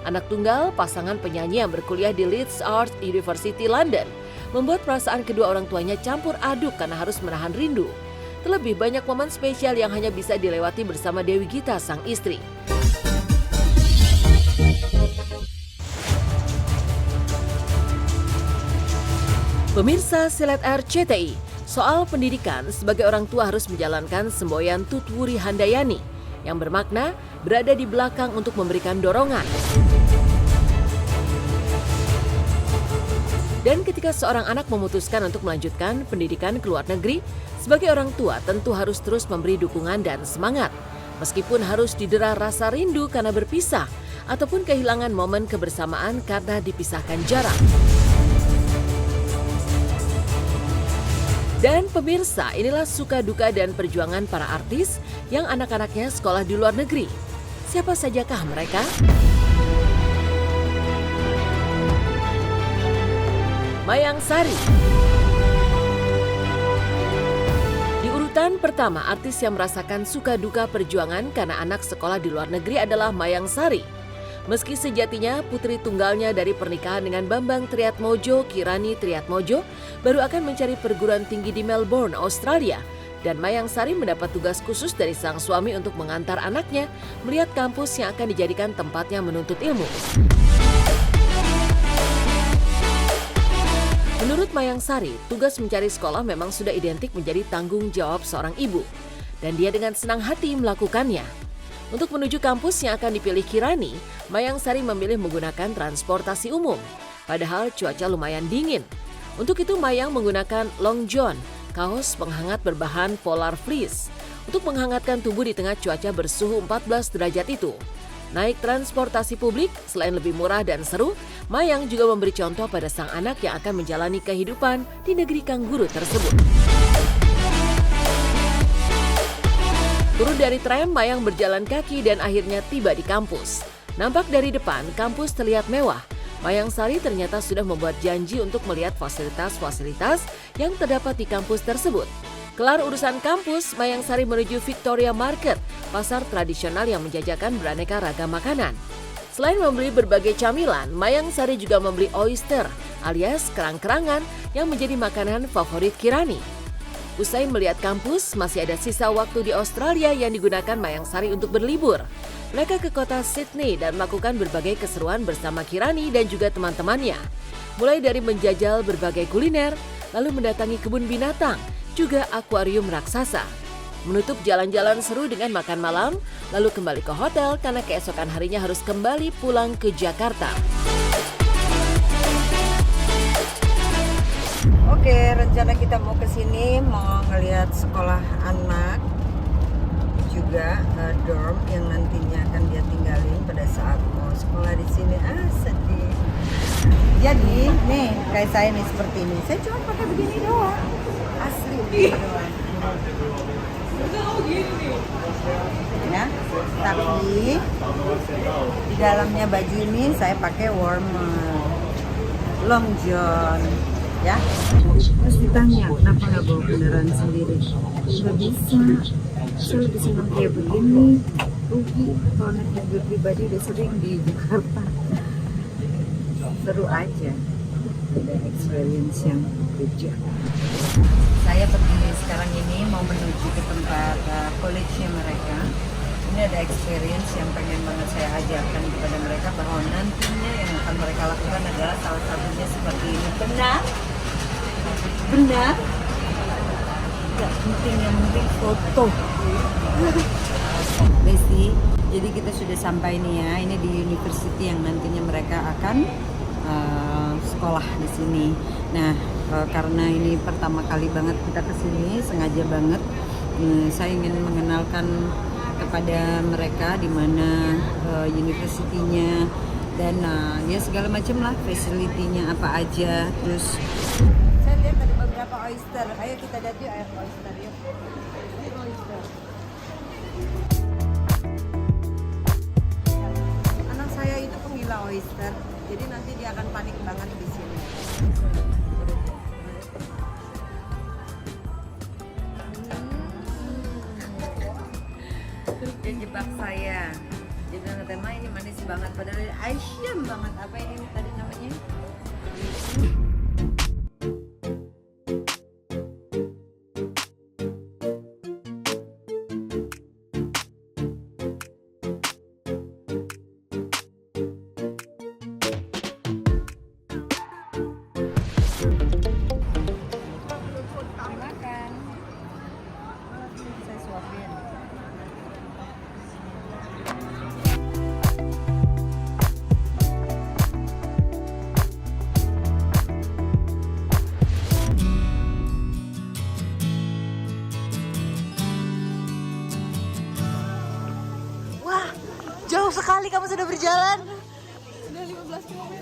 Anak tunggal, pasangan penyanyi yang berkuliah di Leeds Art University London, membuat perasaan kedua orang tuanya campur aduk karena harus menahan rindu. Terlebih banyak momen spesial yang hanya bisa dilewati bersama Dewi Gita, sang istri. Pemirsa Silet RCTI, soal pendidikan sebagai orang tua harus menjalankan semboyan Tutwuri Handayani yang bermakna berada di belakang untuk memberikan dorongan. Dan ketika seorang anak memutuskan untuk melanjutkan pendidikan ke luar negeri, sebagai orang tua tentu harus terus memberi dukungan dan semangat. Meskipun harus didera rasa rindu karena berpisah, ataupun kehilangan momen kebersamaan karena dipisahkan jarak. Dan pemirsa, inilah suka duka dan perjuangan para artis yang anak-anaknya sekolah di luar negeri. Siapa sajakah mereka? Mayang Sari. Di urutan pertama, artis yang merasakan suka duka perjuangan karena anak sekolah di luar negeri adalah Mayang Sari. Meski sejatinya putri tunggalnya dari pernikahan dengan Bambang Triatmojo, Kirani Triatmojo, baru akan mencari perguruan tinggi di Melbourne, Australia. Dan Mayang Sari mendapat tugas khusus dari sang suami untuk mengantar anaknya melihat kampus yang akan dijadikan tempatnya menuntut ilmu. Menurut Mayang Sari, tugas mencari sekolah memang sudah identik menjadi tanggung jawab seorang ibu. Dan dia dengan senang hati melakukannya. Untuk menuju kampus yang akan dipilih Kirani, Mayang Sari memilih menggunakan transportasi umum. Padahal cuaca lumayan dingin. Untuk itu Mayang menggunakan long john, kaos penghangat berbahan polar fleece, untuk menghangatkan tubuh di tengah cuaca bersuhu 14 derajat itu. Naik transportasi publik, selain lebih murah dan seru, Mayang juga memberi contoh pada sang anak yang akan menjalani kehidupan di negeri kangguru tersebut. Turun dari tram, Mayang berjalan kaki dan akhirnya tiba di kampus. Nampak dari depan, kampus terlihat mewah. Mayang Sari ternyata sudah membuat janji untuk melihat fasilitas-fasilitas yang terdapat di kampus tersebut. Kelar urusan kampus, Mayang Sari menuju Victoria Market, pasar tradisional yang menjajakan beraneka ragam makanan. Selain membeli berbagai camilan, Mayang Sari juga membeli oyster alias kerang-kerangan yang menjadi makanan favorit Kirani. Usai melihat kampus, masih ada sisa waktu di Australia yang digunakan Mayang Sari untuk berlibur. Mereka ke kota Sydney dan melakukan berbagai keseruan bersama Kirani dan juga teman-temannya. Mulai dari menjajal berbagai kuliner, lalu mendatangi kebun binatang, juga akuarium raksasa. Menutup jalan-jalan seru dengan makan malam, lalu kembali ke hotel karena keesokan harinya harus kembali pulang ke Jakarta. Oke, rencana kita mau ke sini mau ngelihat sekolah anak, juga dorm yang nantinya akan dia tinggalin pada saat mau sekolah di sini. Sedih. Jadi nih kayak saya nih seperti ini. Saya cuma pakai begini doang, asli begini doang. Ya, tapi di dalamnya baju ini saya pakai warmer, long john. Ya, terus ditanya kenapa nggak bawa kendaraan sendiri? Nggak bisa, saya lebih senang kayak begini. Rugi kalau naik mobil pribadi udah sering di Jakarta. Seru aja, ada experience yang beda. Saya pergi sekarang ini mau menuju ke tempat college-nya mereka. Ini ada experience yang pengen banget saya ajarkan kepada mereka bahwa nantinya yang akan mereka lakukan adalah salah satunya seperti ini. Benar? Benar? Gak penting, yang penting foto. Besti, jadi kita sudah sampai nih ya. Ini di university yang nantinya mereka akan sekolah di sini. Nah, karena ini pertama kali banget kita kesini, sengaja banget. Saya ingin mengenalkan kepada mereka di mana universitinya dan ya segala macam lah, fasilitinya apa aja. Terus saya lihat ada beberapa oyster. Ayo kita lihat yuk air oyster yuk. Ini oyster. Anak saya itu penggila oyster, jadi nanti dia akan panik banget di sini. Dia jebak saya. Dia bilang, "Tema ini manis banget, padahal Aisyah banget. Apa ini tadi namanya? Makan. Saya suapin. Wah, jauh sekali kamu sudah berjalan. Sudah 15 km.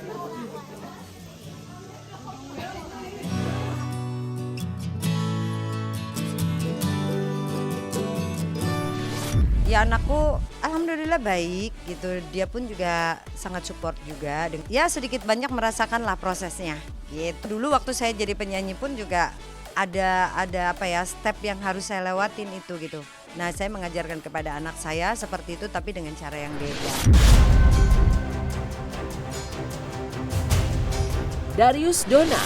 Ya anakku alhamdulillah baik gitu. Dia pun juga sangat support juga. Ya sedikit banyak merasakan lah prosesnya. Gitu. Dulu waktu saya jadi penyanyi pun juga ada apa ya step yang harus saya lewatin itu gitu. Nah saya mengajarkan kepada anak saya seperti itu tapi dengan cara yang beda. Darius Dona.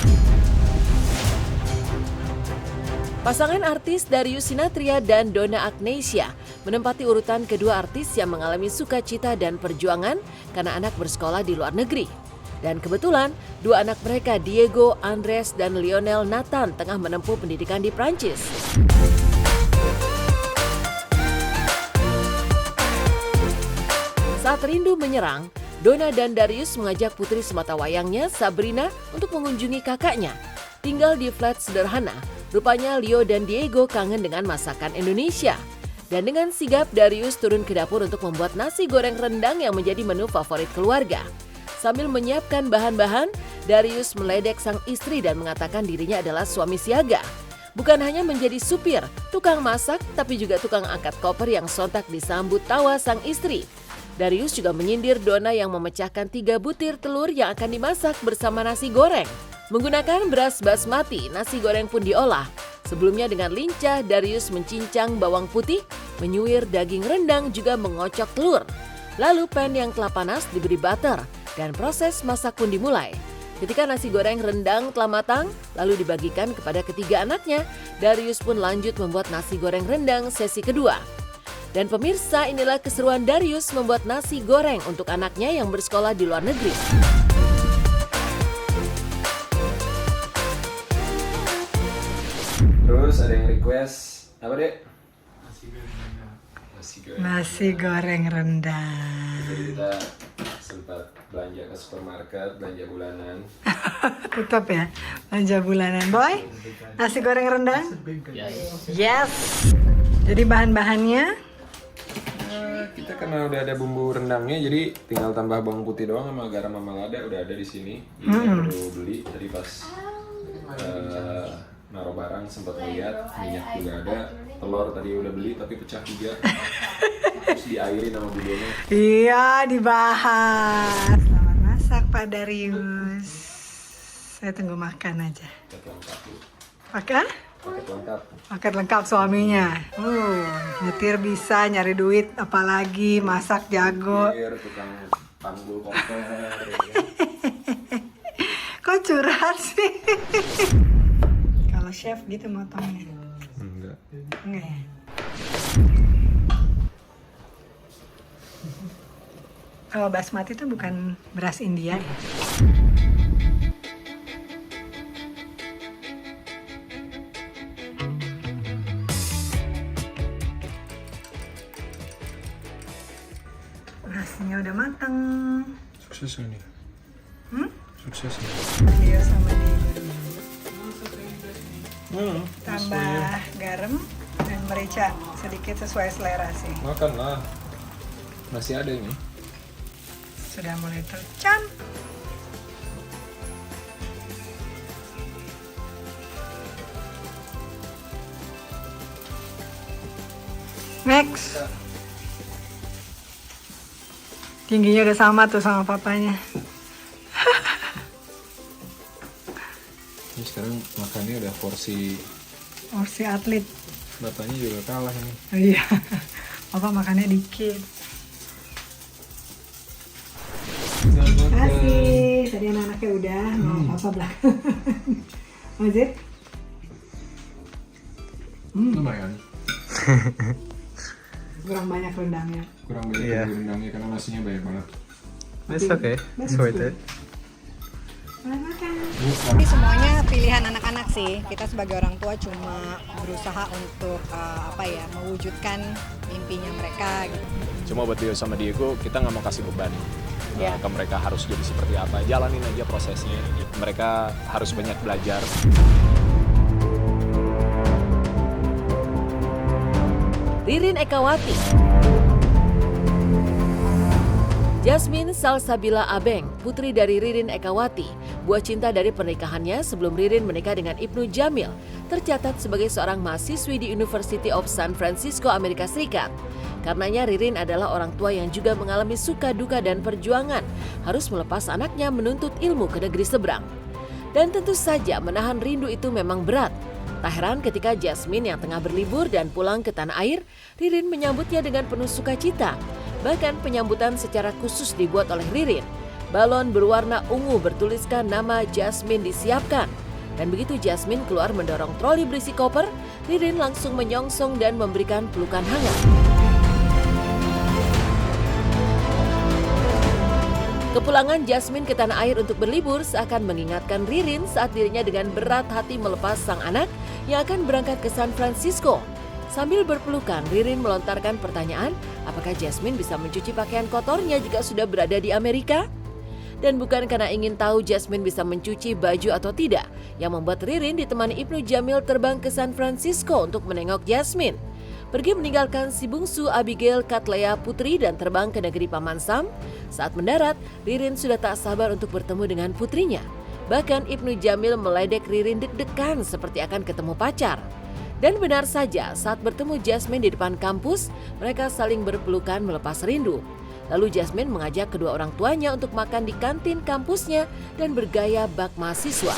Pasangan artis Darius Sinathrya dan Donna Agnesia menempati urutan kedua artis yang mengalami sukacita dan perjuangan karena anak bersekolah di luar negeri. Dan kebetulan, dua anak mereka Diego, Andres, dan Lionel Nathan tengah menempuh pendidikan di Prancis. Saat rindu menyerang, Donna dan Darius mengajak putri sematawayangnya Sabrina untuk mengunjungi kakaknya. Tinggal di flat sederhana, rupanya Leo dan Diego kangen dengan masakan Indonesia. Dan dengan sigap Darius turun ke dapur untuk membuat nasi goreng rendang yang menjadi menu favorit keluarga. Sambil menyiapkan bahan-bahan, Darius meledek sang istri dan mengatakan dirinya adalah suami siaga. Bukan hanya menjadi supir, tukang masak, tapi juga tukang angkat koper yang sontak disambut tawa sang istri. Darius juga menyindir Donna yang memecahkan 3 butir telur yang akan dimasak bersama nasi goreng. Menggunakan beras basmati, nasi goreng pun diolah. Sebelumnya dengan lincah, Darius mencincang bawang putih, menyuir daging rendang, juga mengocok telur. Lalu pan yang telah panas diberi butter, dan proses masak pun dimulai. Ketika nasi goreng rendang telah matang, lalu dibagikan kepada ketiga anaknya, Darius pun lanjut membuat nasi goreng rendang sesi kedua. Dan pemirsa, inilah keseruan Darius membuat nasi goreng untuk anaknya yang bersekolah di luar negeri. Terus ada yang request apa dek? Nasi goreng rendang. Jadi kita sempat belanja ke supermarket, belanja bulanan. Tetap ya, belanja bulanan. Boy, nasi goreng rendang? Yes. Jadi bahan-bahannya? Kita karena udah ada bumbu rendangnya, jadi tinggal tambah bawang putih doang sama garam sama lada udah ada di sini. Jadi nggak perlu beli. Tadi pas naruh barang sempat lihat minyak juga ada, telur tadi udah beli tapi pecah juga. Terus diairin sama budonya. Iya, dibahas. Selamat masak Pak Darius. Saya tunggu makan aja. Paket lengkap tuh. Pakai? Paket lengkap. Paket lengkap suaminya. Nyetir bisa, nyari duit, apalagi masak jago. Biar tukang panggul koper. Kok curhat sih? Kalau chef gitu motongnya. Enggak. Enggak ya? Kalau basmati itu bukan beras India ya? Nasinya udah matang. Sukses ini. Sukses ini. Leo sama Diego. Tambah garam dan merica sedikit sesuai selera sih. Makanlah. Masih ada ini. Sudah mulai tercampur. Next. Tingginya udah sama tuh sama papanya. Ini sekarang makannya udah porsi. Porsi atlet. Bapaknya juga kalah ini. Oh iya. Papa makannya dikit. tadi anak-anaknya udah, mau apa belakang. Mazid? Lumayan. Kurang banyak rendangnya. Kurang banyak Iya. rendangnya karena nasinya banyak banget. It's okay. It's worth it. Tapi semuanya pilihan anak-anak sih. Kita sebagai orang tua cuma berusaha untuk mewujudkan mimpinya mereka gitu. Cuma buat Dio sama Diego, kita nggak mau kasih beban ke mereka harus jadi seperti apa. Jalanin aja prosesnya. Mereka harus banyak belajar. Ririn Ekawati, Jasmine Salsabila Abeng, putri dari Ririn Ekawati, buah cinta dari pernikahannya sebelum Ririn menikah dengan Ibnu Jamil, tercatat sebagai seorang mahasiswi di University of San Francisco, Amerika Serikat. Karenanya Ririn adalah orang tua yang juga mengalami suka duka dan perjuangan, harus melepas anaknya menuntut ilmu ke negeri seberang. Dan tentu saja menahan rindu itu memang berat. Tak heran ketika Jasmine yang tengah berlibur dan pulang ke tanah air, Ririn menyambutnya dengan penuh sukacita. Bahkan penyambutan secara khusus dibuat oleh Ririn. Balon berwarna ungu bertuliskan nama Jasmine disiapkan. Dan begitu Jasmine keluar mendorong troli berisi koper, Ririn langsung menyongsong dan memberikan pelukan hangat. Kepulangan Jasmine ke tanah air untuk berlibur seakan mengingatkan Ririn saat dirinya dengan berat hati melepas sang anak yang akan berangkat ke San Francisco. Sambil berpelukan, Ririn melontarkan pertanyaan, apakah Jasmine bisa mencuci pakaian kotornya jika sudah berada di Amerika? Dan bukan karena ingin tahu Jasmine bisa mencuci baju atau tidak, yang membuat Ririn ditemani Ibnu Jamil terbang ke San Francisco untuk menengok Jasmine. Pergi meninggalkan si bungsu Abigail Katlea Putri dan terbang ke negeri Paman Sam. Saat mendarat, Ririn sudah tak sabar untuk bertemu dengan putrinya. Bahkan Ibnu Jamil meledek Ririn deg-degan seperti akan ketemu pacar. Dan benar saja, saat bertemu Jasmine di depan kampus, mereka saling berpelukan melepas rindu. Lalu Jasmine mengajak kedua orang tuanya untuk makan di kantin kampusnya dan bergaya bak mahasiswa.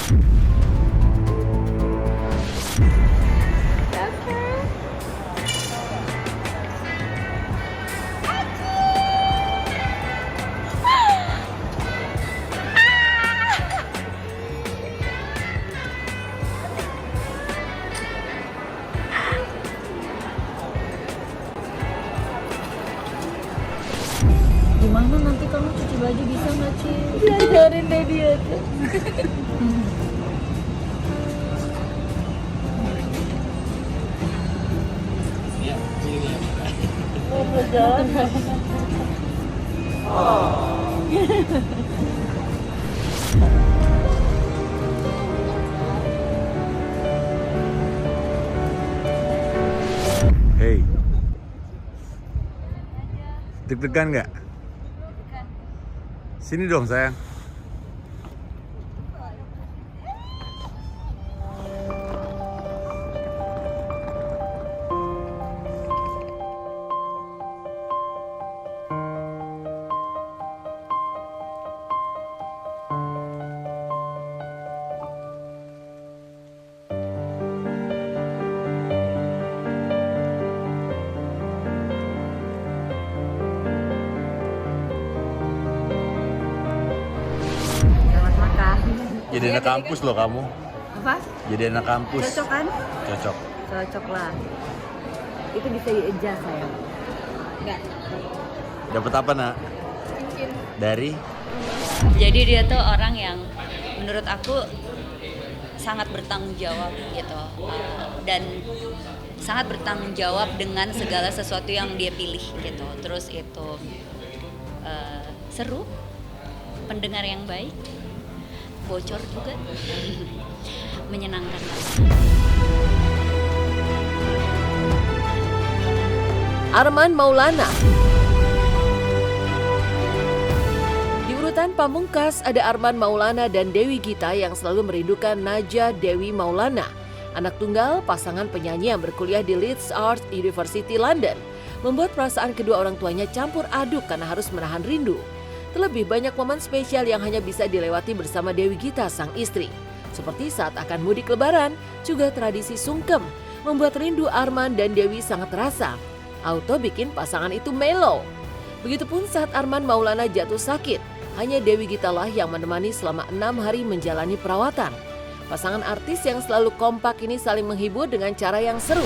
Gimana nanti kamu cuci baju bisa nggak Ci? Diajarin deh dia tuh. Hey. Deg-degan nggak? Sini dong sayang. Selamat makan. Jadi anak kampus loh kamu. Apa? Jadi anak kampus. Cocok kan? Cocok. Cocok lah. Itu bisa di-adjust sayang. Enggak. Dapat apa nak? Dari? Jadi dia tuh orang yang menurut aku sangat bertanggung jawab gitu, dan sangat bertanggung jawab dengan segala sesuatu yang dia pilih gitu. Terus itu seru, pendengar yang baik, bocor juga, menyenangkan. Arman Maulana. Di urutan pamungkas ada Arman Maulana dan Dewi Gita yang selalu merindukan Naja Dewi Maulana, anak tunggal pasangan penyanyi yang berkuliah di Leeds Art University London, membuat perasaan kedua orang tuanya campur aduk karena harus menahan rindu. Terlebih banyak momen spesial yang hanya bisa dilewati bersama Dewi Gita sang istri. Seperti saat akan mudik lebaran, juga tradisi sungkem, membuat rindu Arman dan Dewi sangat terasa. Auto bikin pasangan itu melo. Begitupun saat Arman Maulana jatuh sakit, hanya Dewi Gita lah yang menemani selama 6 hari menjalani perawatan. Pasangan artis yang selalu kompak ini saling menghibur dengan cara yang seru.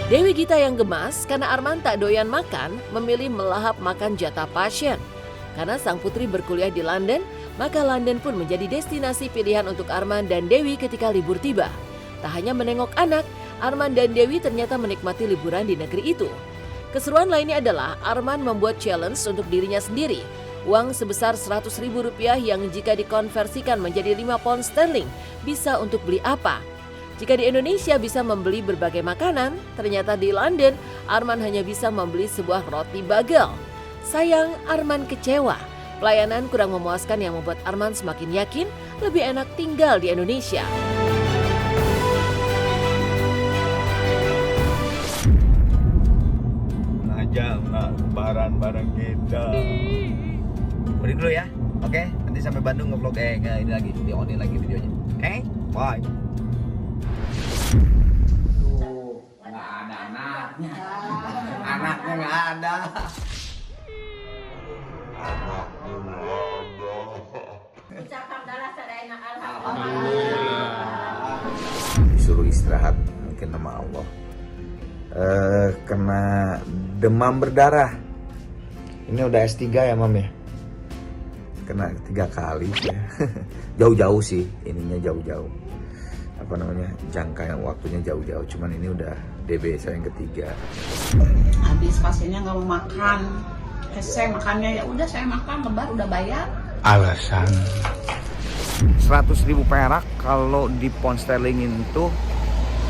Dewi Gita yang gemas karena Arman tak doyan makan, memilih melahap makan jatah pasien. Karena sang putri berkuliah di London, maka London pun menjadi destinasi pilihan untuk Arman dan Dewi ketika libur tiba. Tak hanya menengok anak, Arman dan Dewi ternyata menikmati liburan di negeri itu. Keseruan lainnya adalah Arman membuat challenge untuk dirinya sendiri. Uang sebesar Rp100.000 yang jika dikonversikan menjadi 5 pound sterling bisa untuk beli apa? Jika di Indonesia bisa membeli berbagai makanan, ternyata di London Arman hanya bisa membeli sebuah roti bagel. Sayang, Arman kecewa. Pelayanan kurang memuaskan yang membuat Arman semakin yakin lebih enak tinggal di Indonesia. Ngajak nggak lebaran bareng kita. Beri dulu ya, oke? Nanti sampai Bandung nge-vlog ini lagi, di-onin lagi videonya. Oke? Bye. Nggak ada anaknya. Anaknya nggak ada. Disuruh istirahat mungkin sama Allah. Kena demam berdarah. Ini udah S3 ya Mam ya? Kena 3 kali ya. Jauh-jauh sih, ininya jauh-jauh. Apa namanya, jangka yang waktunya jauh-jauh. Cuman ini udah DB saya yang ketiga. Habis pasiennya nggak mau makan. Saya makannya ya udah saya makan, lebar udah bayar. Alasan 100.000 perak kalau di pound sterling itu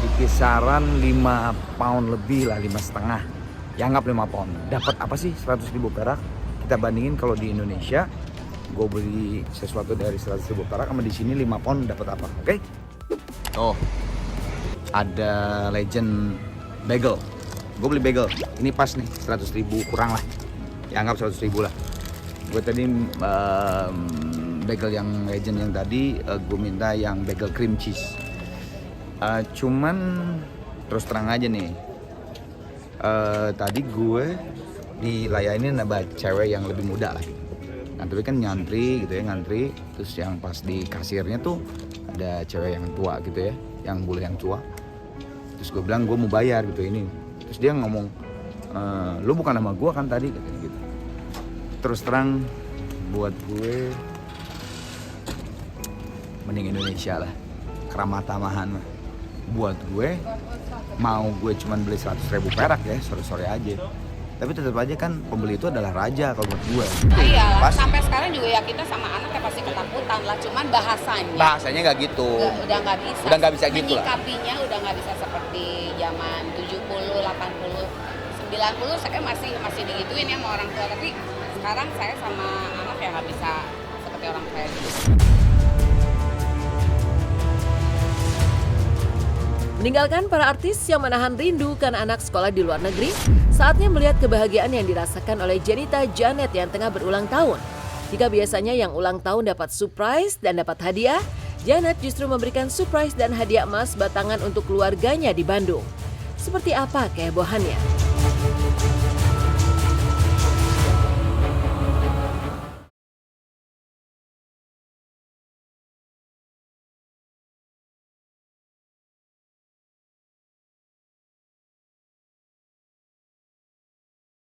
di kisaran 5 pound lebih lah, 5,5. Ya anggap 5 pound. Dapat apa sih 100.000 perak? Kita bandingin kalau di Indonesia, gue beli sesuatu dari 100.000 perak sama di sini 5 pound dapat apa? Oke? Oh, ada Legend bagel. Gue beli bagel. Ini pas nih 100.000 kurang lah. Ya anggap 100.000 lah. Gue tadi bagel yang Legend yang tadi gue minta yang bagel cream cheese. Cuman terus terang aja nih, tadi gue dilayani sama cewek yang lebih muda lah. Nah tapi kan nyantri gitu ya, ngantri. Terus yang pas di kasirnya tuh ada cewek yang tua gitu ya, yang bule yang tua. Terus gue bilang gue mau bayar gitu ini. Terus dia ngomong, lu bukan sama gue kan tadi katanya gitu. Terus terang buat gue mending Indonesia lah, keramat tamahan lah. Buat gue mau gue cuman beli 100.000 perak ya, sore-sore aja. Tapi tetap aja kan pembeli itu adalah raja kalau buat gue. Iyalah, sampai sekarang juga ya kita sama anak ya pasti ketakutan lah. Cuman bahasanya nggak gitu. Udah nggak bisa. Udah nggak bisa gitu lah. Menyikapinya udah nggak bisa seperti zaman 70, 80, 90 saya masih digituin ya sama orang tua. Tapi sekarang saya sama anak ya nggak bisa seperti orang tua gitu. Meninggalkan para artis yang menahan rindu karena anak sekolah di luar negeri, saatnya melihat kebahagiaan yang dirasakan oleh Jenita Janet yang tengah berulang tahun. Jika biasanya yang ulang tahun dapat surprise dan dapat hadiah, Janet justru memberikan surprise dan hadiah emas batangan untuk keluarganya di Bandung. Seperti apa kehebohannya?